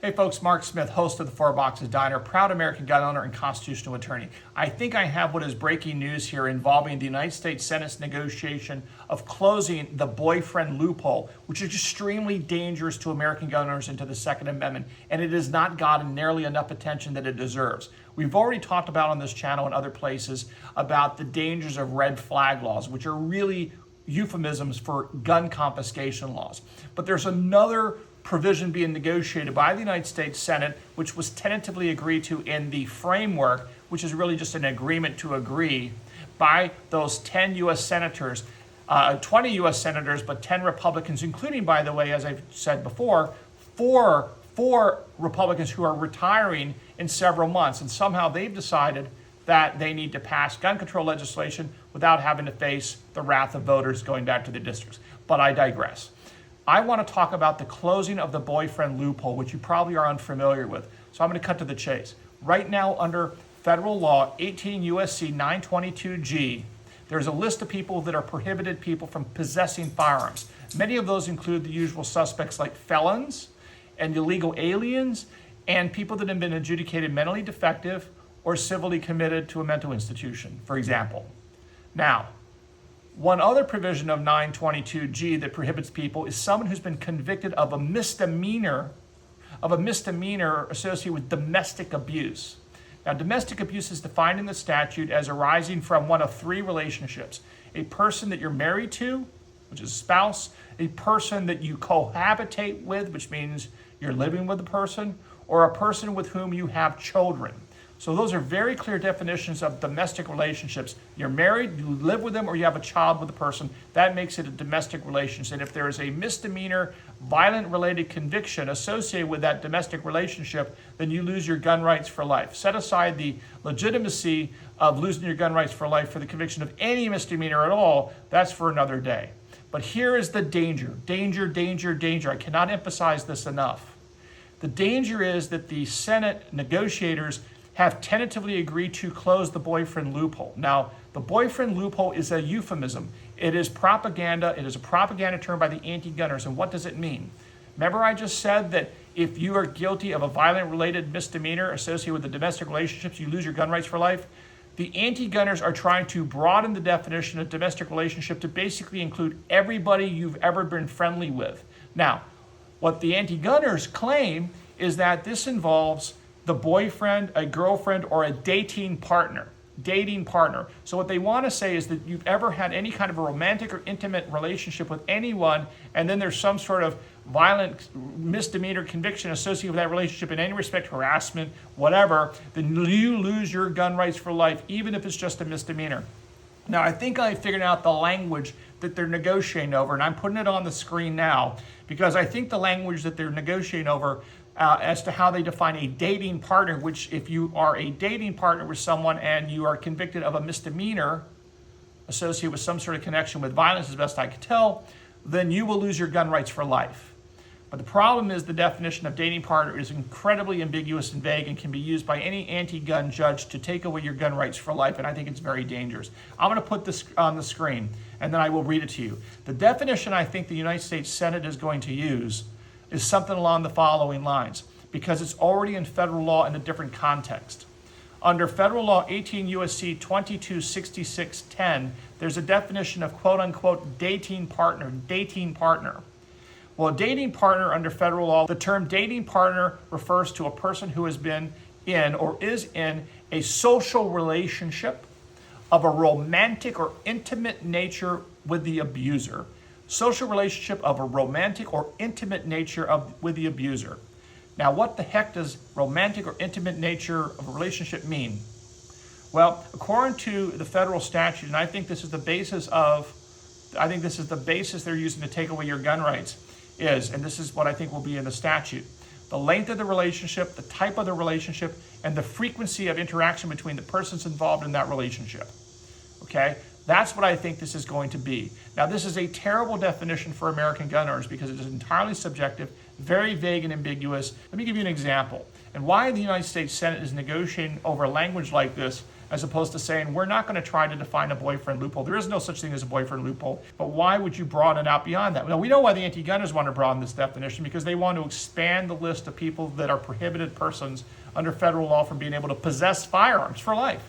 Hey folks, Mark Smith, host of the Four Boxes Diner, proud American gun owner and constitutional attorney. I think I have what is breaking news here involving the United States Senate's negotiation of closing the boyfriend loophole, which is extremely dangerous to American gun owners and to the Second Amendment, and it has not gotten nearly enough attention that it deserves. We've already talked about on this channel and other places about the dangers of red flag laws, which are really euphemisms for gun confiscation laws. But there's another provision being negotiated by the United States Senate, which was tentatively agreed to in the framework, which is really just an agreement to agree by those 10 U.S. senators, 20 U.S. senators, but 10 Republicans, including, by the way, as I've said before, four Republicans who are retiring in several months. And somehow they've decided that they need to pass gun control legislation without having to face the wrath of voters going back to the districts. But I digress. I want to talk about the closing of the boyfriend loophole, which you probably are unfamiliar with. So I'm going to cut to the chase. Right now, under federal law, 18 U.S.C. 922G, there's a list of people that are prohibited people from possessing firearms. Many of those include the usual suspects like felons and illegal aliens and people that have been adjudicated mentally defective or civilly committed to a mental institution, for example. Now, one other provision of 922G that prohibits people is someone who's been convicted of a misdemeanor associated with domestic abuse. Now, domestic abuse is defined in the statute as arising from one of three relationships: a person that you're married to, which is a spouse; a person that you cohabitate with, which means you're living with the person; or a person with whom you have children. So those are very clear definitions of domestic relationships. You're married, you live with them, or you have a child with the person. That makes it a domestic relationship. And if there is a misdemeanor, violent-related conviction associated with that domestic relationship, then you lose your gun rights for life. Set aside the legitimacy of losing your gun rights for life for the conviction of any misdemeanor at all. That's for another day. But here is the danger. Danger, danger, danger. I cannot emphasize this enough. The danger is that the Senate negotiators have tentatively agreed to close the boyfriend loophole. Now, the boyfriend loophole is a euphemism. It is propaganda. It is a propaganda term by the anti-gunners. And what does it mean? Remember I just said that if you are guilty of a violent-related misdemeanor associated with the domestic relationships, you lose your gun rights for life? The anti-gunners are trying to broaden the definition of domestic relationship to basically include everybody you've ever been friendly with. Now, what the anti-gunners claim is that this involves the boyfriend, a girlfriend, or a dating partner. So what they want to say is that you've ever had any kind of a romantic or intimate relationship with anyone, and then there's some sort of violent misdemeanor conviction associated with that relationship in any respect, harassment, whatever, then you lose your gun rights for life, even if it's just a misdemeanor. Now, I think I figured out the language that they're negotiating over, and I'm putting it on the screen now, because I think the language that they're negotiating over as to how they define a dating partner, which if you are a dating partner with someone and you are convicted of a misdemeanor associated with some sort of connection with violence, as best I can tell, then you will lose your gun rights for life. But the problem is the definition of dating partner is incredibly ambiguous and vague and can be used by any anti-gun judge to take away your gun rights for life, and I think it's very dangerous. I'm going to put this on the screen, and then I will read it to you. The definition I think the United States Senate is going to use is something along the following lines, because it's already in federal law in a different context. Under federal law 18 U.S.C. 2266-10, there's a definition of quote-unquote dating partner. Well, a dating partner under federal law, the term dating partner refers to a person who has been in or is in a social relationship of a romantic or intimate nature with the abuser. Social relationship of a romantic or intimate nature with the abuser. Now, what the heck does romantic or intimate nature of a relationship mean? Well, according to the federal statute, and I think this is the basis they're using to take away your gun rights, and this is what I think will be in the statute: the length of the relationship, the type of the relationship, and the frequency of interaction between the persons involved in that relationship. Okay? That's what I think this is going to be. Now, this is a terrible definition for American gun owners because it is entirely subjective, very vague and ambiguous. Let me give you an example. And why the United States Senate is negotiating over language like this as opposed to saying, we're not going to try to define a boyfriend loophole. There is no such thing as a boyfriend loophole, but why would you broaden it out beyond that? Well, we know why the anti-gunners want to broaden this definition, because they want to expand the list of people that are prohibited persons under federal law from being able to possess firearms for life.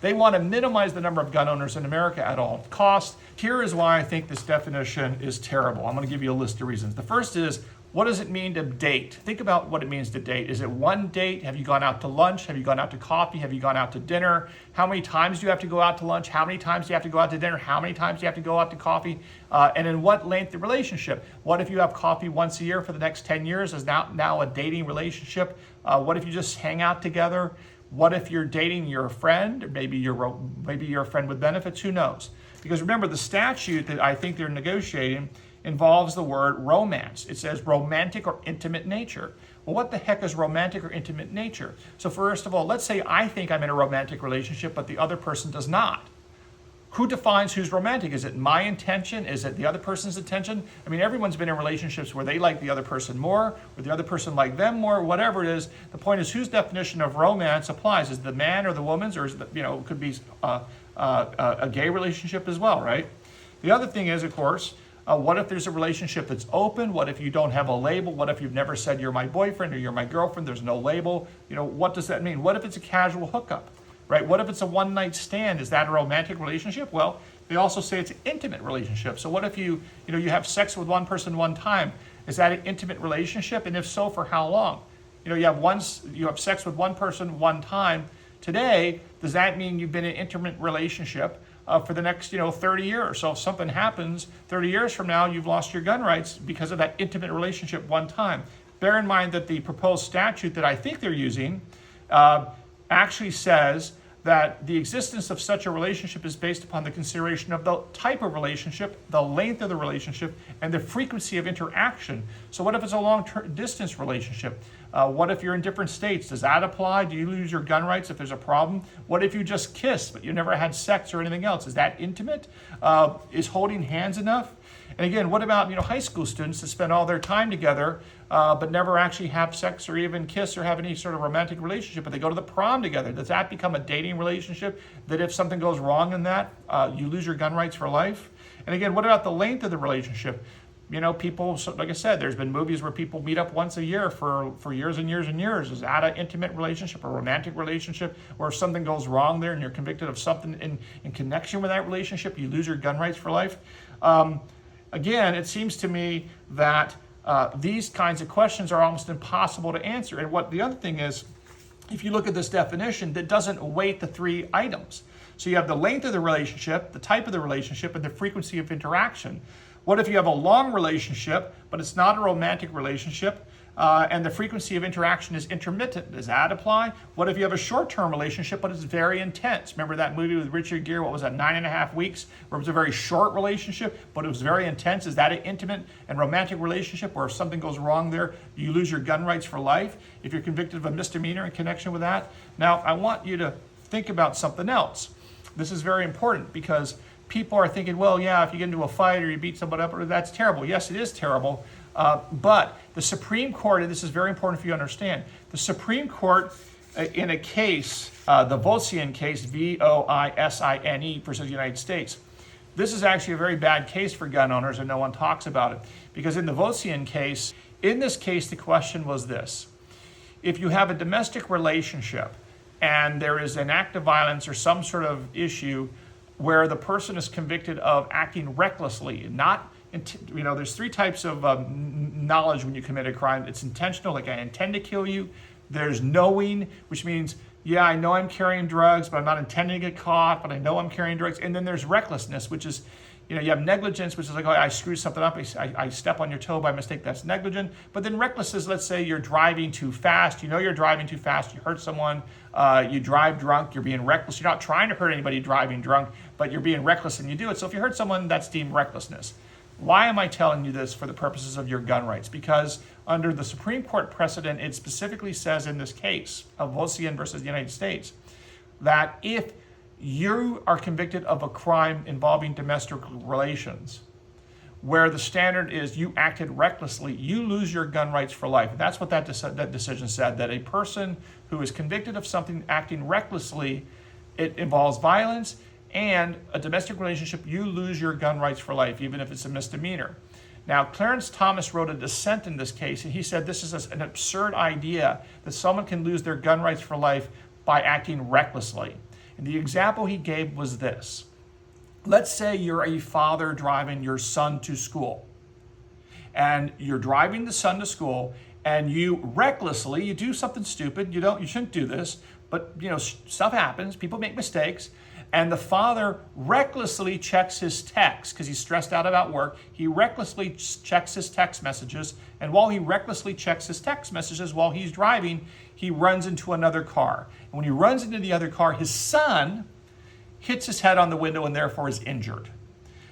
They want to minimize the number of gun owners in America at all costs. Here is why I think this definition is terrible. I'm going to give you a list of reasons. The first is, what does it mean to date? Think about what it means to date. Is it one date? Have you gone out to lunch? Have you gone out to coffee? Have you gone out to dinner? How many times do you have to go out to lunch? How many times do you have to go out to dinner? How many times do you have to go out to coffee? And in what length of relationship? What if you have coffee once a year for the next 10 years? Is now a dating relationship? What if you just hang out together? What if you're dating your friend? Or maybe you're a friend with benefits? Who knows? Because remember, the statute that I think they're negotiating involves the word romance. It says romantic or intimate nature. Well, what the heck is romantic or intimate nature? So first of all, let's say I think I'm in a romantic relationship, but the other person does not. Who defines who's romantic? Is it my intention? Is it the other person's intention? I mean, everyone's been in relationships where they like the other person more, or the other person like them more, whatever it is. The point is, whose definition of romance applies? Is it the man or the woman's, or is it, it could be a gay relationship as well, right? The other thing is, of course, what if there's a relationship that's open? What if you don't have a label? What if you've never said you're my boyfriend or you're my girlfriend? There's no label. What does that mean? What if it's a casual hookup, right? What if it's a one-night stand? Is that a romantic relationship? Well, they also say it's an intimate relationship. So what if you have sex with one person one time? Is that an intimate relationship? And if so, for how long? You have sex with one person one time. Today, does that mean you've been in an intimate relationship for the next 30 years? So if something happens 30 years from now, you've lost your gun rights because of that intimate relationship one time. Bear in mind that the proposed statute that I think they're using actually says that the existence of such a relationship is based upon the consideration of the type of relationship, the length of the relationship, and the frequency of interaction. So what if it's a long-term distance relationship? What if you're in different states? Does that apply? Do you lose your gun rights if there's a problem? What if you just kiss, but you never had sex or anything else? Is that intimate? Is holding hands enough? And again, what about high school students that spend all their time together but never actually have sex or even kiss or have any sort of romantic relationship, but they go to the prom together? Does that become a dating relationship that if something goes wrong in that, you lose your gun rights for life? And again, what about the length of the relationship? People, like I said, there's been movies where people meet up once a year for years and years and years. Is that an intimate relationship, a romantic relationship? Or if something goes wrong there and you're convicted of something in connection with that relationship, you lose your gun rights for life? Again, it seems to me that these kinds of questions are almost impossible to answer. And what the other thing is, if you look at this definition, that doesn't weight the three items. So you have the length of the relationship, the type of the relationship, and the frequency of interaction. What if you have a long relationship, but it's not a romantic relationship, and the frequency of interaction is intermittent? Does that apply? What if you have a short-term relationship, but it's very intense? Remember that movie with Richard Gere, what was that, 9.5 weeks, where it was a very short relationship, but it was very intense? Is that an intimate and romantic relationship where if something goes wrong there, you lose your gun rights for life if you're convicted of a misdemeanor in connection with that? Now, I want you to think about something else. This is very important because people are thinking, well, yeah, if you get into a fight or you beat somebody up, that's terrible. Yes, it is terrible. But the Supreme Court, and this is very important for you to understand, the Supreme Court in a case, the Voisin case, Voisine versus the United States, this is actually a very bad case for gun owners and no one talks about it. Because in the Voisin case, in this case, the question was this: if you have a domestic relationship and there is an act of violence or some sort of issue where the person is convicted of acting recklessly, there's three types of knowledge when you commit a crime. It's intentional, like I intend to kill you. There's knowing, which means, yeah, I know I'm carrying drugs, but I'm not intending to get caught, but I know I'm carrying drugs. And then there's recklessness, which is, you have negligence, which is like, oh, I screwed something up. I step on your toe by mistake. That's negligent. But then reckless is, let's say you're driving too fast. You're driving too fast. You hurt someone. You drive drunk. You're being reckless. You're not trying to hurt anybody driving drunk, but you're being reckless and you do it. So if you hurt someone, that's deemed recklessness. Why am I telling you this for the purposes of your gun rights? Because under the Supreme Court precedent, it specifically says in this case of Voisin versus the United States that if you are convicted of a crime involving domestic relations where the standard is you acted recklessly, you lose your gun rights for life. That's what that decision said, that a person who is convicted of something acting recklessly it involves violence and a domestic relationship, you lose your gun rights for life, even if it's a misdemeanor. Now, Clarence Thomas wrote a dissent in this case, and he said this is an absurd idea that someone can lose their gun rights for life by acting recklessly. And the example he gave was this. Let's say you're a father driving your son to school, and you're driving the son to school, and you recklessly, you do something stupid, you shouldn't do this, but stuff happens, people make mistakes, and the father recklessly checks his text because he's stressed out about work. He recklessly checks his text messages, and while he recklessly checks his text messages while he's driving, he runs into another car. And when he runs into the other car, his son hits his head on the window and therefore is injured.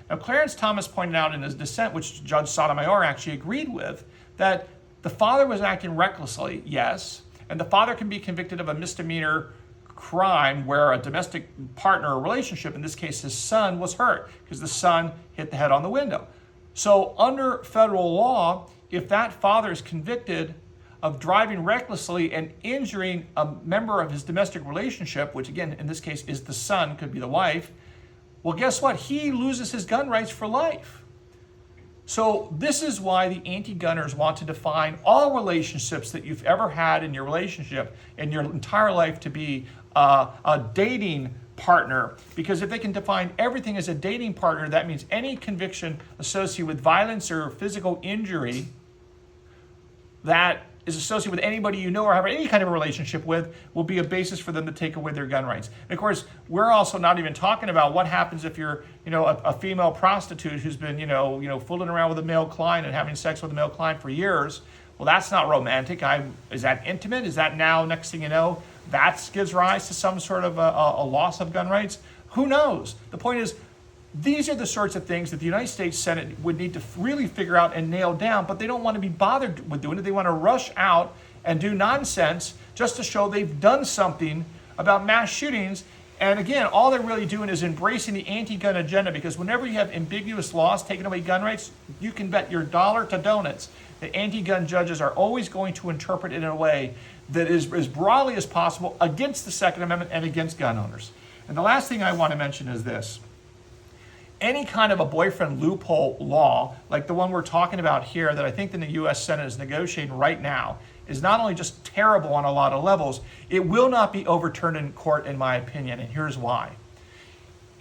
Now, Clarence Thomas pointed out in his dissent, which Judge Sotomayor actually agreed with, that the father was acting recklessly, yes, and the father can be convicted of a misdemeanor crime where a domestic partner or relationship, in this case his son, was hurt because the son hit the head on the window. So under federal law, if that father is convicted of driving recklessly and injuring a member of his domestic relationship, which again in this case is the son, could be the wife, well, guess what? He loses his gun rights for life. So this is why the anti-gunners want to define all relationships that you've ever had in your relationship in your entire life to be a dating partner. Because if they can define everything as a dating partner, that means any conviction associated with violence or physical injury that is associated with anybody you know or have any kind of a relationship with will be a basis for them to take away their gun rights. And of course, we're also not even talking about what happens if you're, a female prostitute who's been, fooling around with a male client and having sex with a male client for years. Well, that's not romantic. Is that intimate? Is that now, next thing you know, that gives rise to some sort of a loss of gun rights? Who knows? The point is, these are the sorts of things that the United States Senate would need to really figure out and nail down, but they don't want to be bothered with doing it. They want to rush out and do nonsense just to show they've done something about mass shootings. And again, all they're really doing is embracing the anti-gun agenda, because whenever you have ambiguous laws taking away gun rights, you can bet your dollar to donuts that anti-gun judges are always going to interpret it in a way that is as broadly as possible against the Second Amendment and against gun owners. And the last thing I want to mention is this. Any kind of a boyfriend loophole law, like the one we're talking about here, that I think the U.S. Senate is negotiating right now, is not only just terrible on a lot of levels, it will not be overturned in court, in my opinion, and here's why.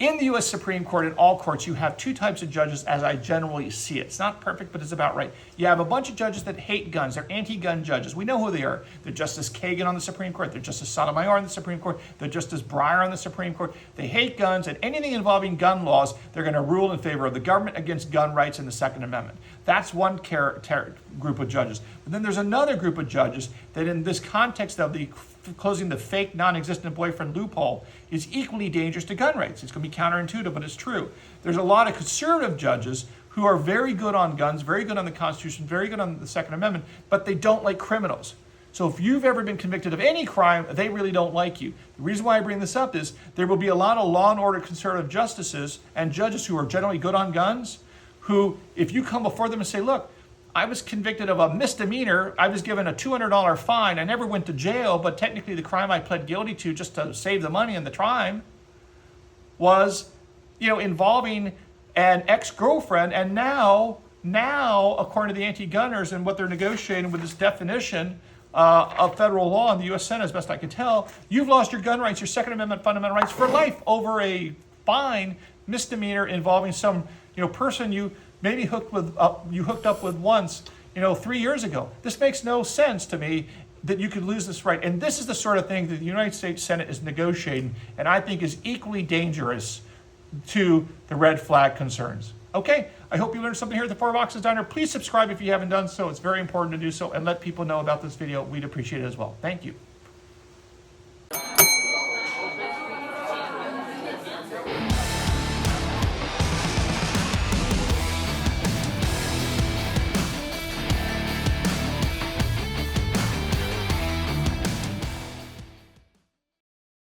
In the U.S. Supreme Court, in all courts, you have two types of judges as I generally see it. It's not perfect, but it's about right. You have a bunch of judges that hate guns. They're anti-gun judges. We know who they are. They're Justice Kagan on the Supreme Court. They're Justice Sotomayor on the Supreme Court. They're Justice Breyer on the Supreme Court. They hate guns, and anything involving gun laws, they're going to rule in favor of the government against gun rights and the Second Amendment. That's one group of judges. But then there's another group of judges that, in this context of the closing the fake, non-existent boyfriend loophole, is equally dangerous to gun rights. It's going to be counterintuitive, but it's true. There's a lot of conservative judges who are very good on guns, very good on the Constitution, very good on the Second Amendment, but they don't like criminals. So if you've ever been convicted of any crime, they really don't like you. The reason why I bring this up is there will be a lot of law and order conservative justices and judges who are generally good on guns, who, if you come before them and say, look, I was convicted of a misdemeanor. I was given a $200 fine. I never went to jail, but technically the crime I pled guilty to just to save the money in the crime was, involving an ex-girlfriend. And now, according to the anti-gunners and what they're negotiating with this definition of federal law in the U.S. Senate, as best I can tell, you've lost your gun rights, your Second Amendment fundamental rights for life over a fine misdemeanor involving some, person you maybe hooked up with once, 3 years ago. This makes no sense to me that you could lose this right. And this is the sort of thing that the United States Senate is negotiating, and I think is equally dangerous to the red flag concerns. Okay, I hope you learned something here at the Four Boxes Diner. Please subscribe if you haven't done so. It's very important to do so, and let people know about this video. We'd appreciate it as well. Thank you.